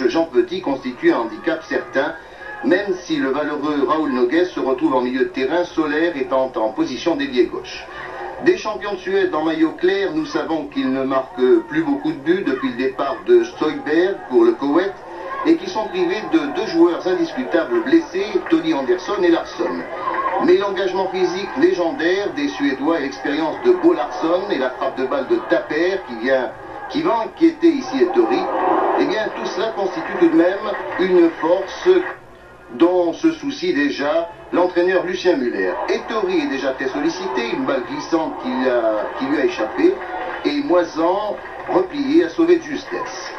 Jean Petit constitue un handicap certain, même si le valeureux Raoul Noguès se retrouve en milieu de terrain, Solaire étant en position d'ailier gauche. Des champions de Suède en maillot clair, nous savons qu'ils ne marquent plus beaucoup de buts depuis le départ de Stoiberg pour le Koweït et qui sont privés de deux joueurs indiscutables blessés, Tony Andersson et Larsson. Mais l'engagement physique légendaire des Suédois et l'expérience de Bo Larsson et la frappe de balle de Tapper qui va inquiéter ici Ettori, eh bien tout cela constitue tout de même une force dont se soucie déjà l'entraîneur Lucien Muller. Ettori est déjà très sollicité, une balle glissante qui lui a échappé, et Moisan, replié, a sauvé de justesse.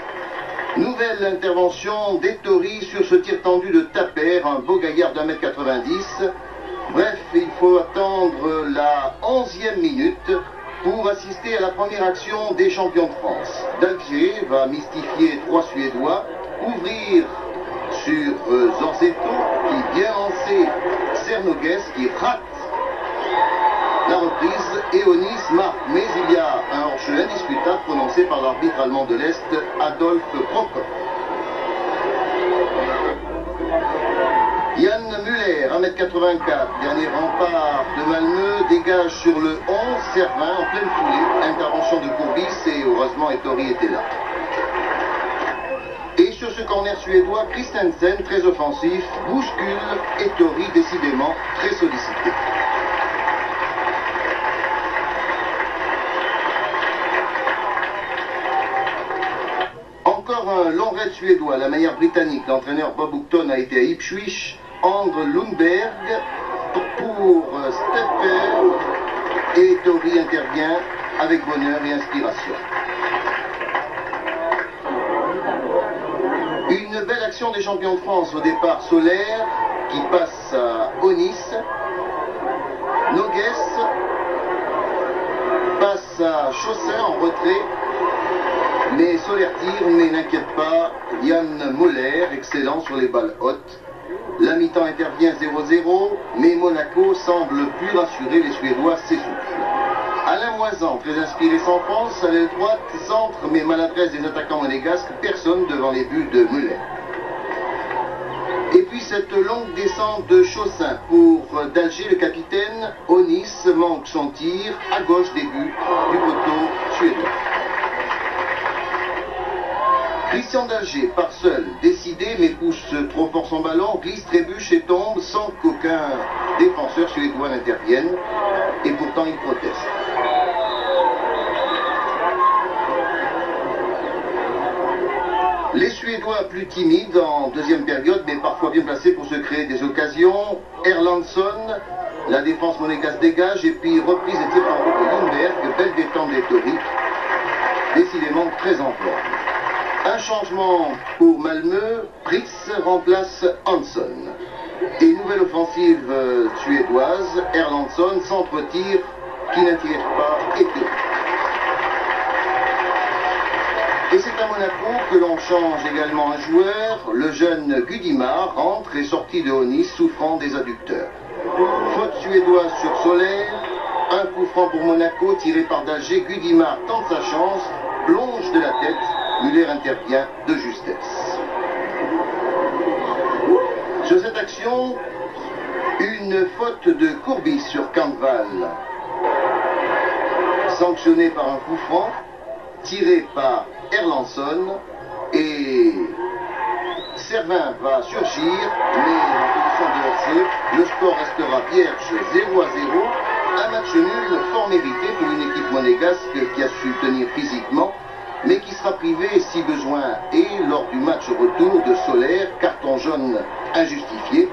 Nouvelle intervention d'Ettori sur ce tir tendu de Tapper, un beau gaillard d'1m90. Bref, il faut attendre la 11e minute pour assister à la première action des champions de France. Dalger va mystifier trois Suédois, ouvrir sur Zorzetto qui vient lancer Cernogès qui rate la reprise et Onis marque. Mais il y a un hors-jeu indiscutable prononcé par l'arbitre allemand de l'Est, Adolf Prokop. Jan Müller, 1m84, dernier rempart de Malmö, dégage sur le 11, Servin en pleine foulée, intervention de Courbis et heureusement Ettori était là. Et sur ce corner suédois, Christensen, très offensif, bouscule Ettori, décidément très sollicité. Encore un long raid suédois, la manière britannique. L'entraîneur Bob Houghton a été à Ipswich. Andre Lundberg pour Stepper et Ettori intervient avec bonheur et inspiration. Une belle action des champions de France au départ. Solaire qui passe à Onis. Noguès passe à Chaussin en retrait. Mais Solaire tire, mais n'inquiète pas, Jan Müller, excellent sur les balles hautes. La mi-temps intervient 0-0, mais Monaco semble plus rassuré, les Suédois s'essoufflent. Alain Moisan, très inspiré sans France, à l'aile droite, centre, mais maladresse des attaquants monégasques, personne devant les buts de Müller. Et puis cette longue descente de Chaussin pour Dalger, le capitaine. Onis manque son tir à gauche des buts du poteau suédois. Christian Dalger part seul, décidé mais pousse trop fort son ballon, glisse, trébuche et tombe sans qu'aucun défenseur suédois n'intervienne. Et pourtant il proteste. Les Suédois plus timides en deuxième période, mais parfois bien placés pour se créer des occasions. Erlandsson, la défense monégasque dégage, et puis reprise et tir par de Lundberg, belle détente d'Ettori, décidément très en forme. Un changement pour Malmö, Pritz remplace Hansson. Et nouvelle offensive suédoise, Erlandsson, centre-tir qui n'inquiète pas Ettori. Et c'est à Monaco que l'on change également un joueur. Le jeune Gudimar rentre et sorti de Onis souffrant des adducteurs. Faute suédoise sur Solaire, un coup franc pour Monaco tiré par Dalger. Gudimar tente sa chance, plonge de la tête, Müller intervient de justesse. Sur cette action, une faute de Courbis sur Kampval, sanctionnée par un coup franc, tiré par Erlandsson, et Servin va surgir, mais en position de hors-jeu, le score restera vierge 0-0, un match nul fort mérité pour une équipe monégasque qui a su tenir physiquement, mais qui sera privée si besoin est lors du match retour de Solaire, carton jaune injustifié.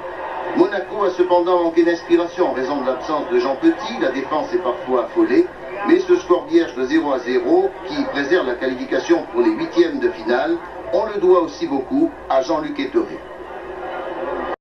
Monaco a cependant manqué d'inspiration en raison de l'absence de Jean Petit, la défense est parfois affolée, mais ce score vierge de 0-0 qui préserve la qualification pour les huitièmes de finale, on le doit aussi beaucoup à Jean-Luc Ettori.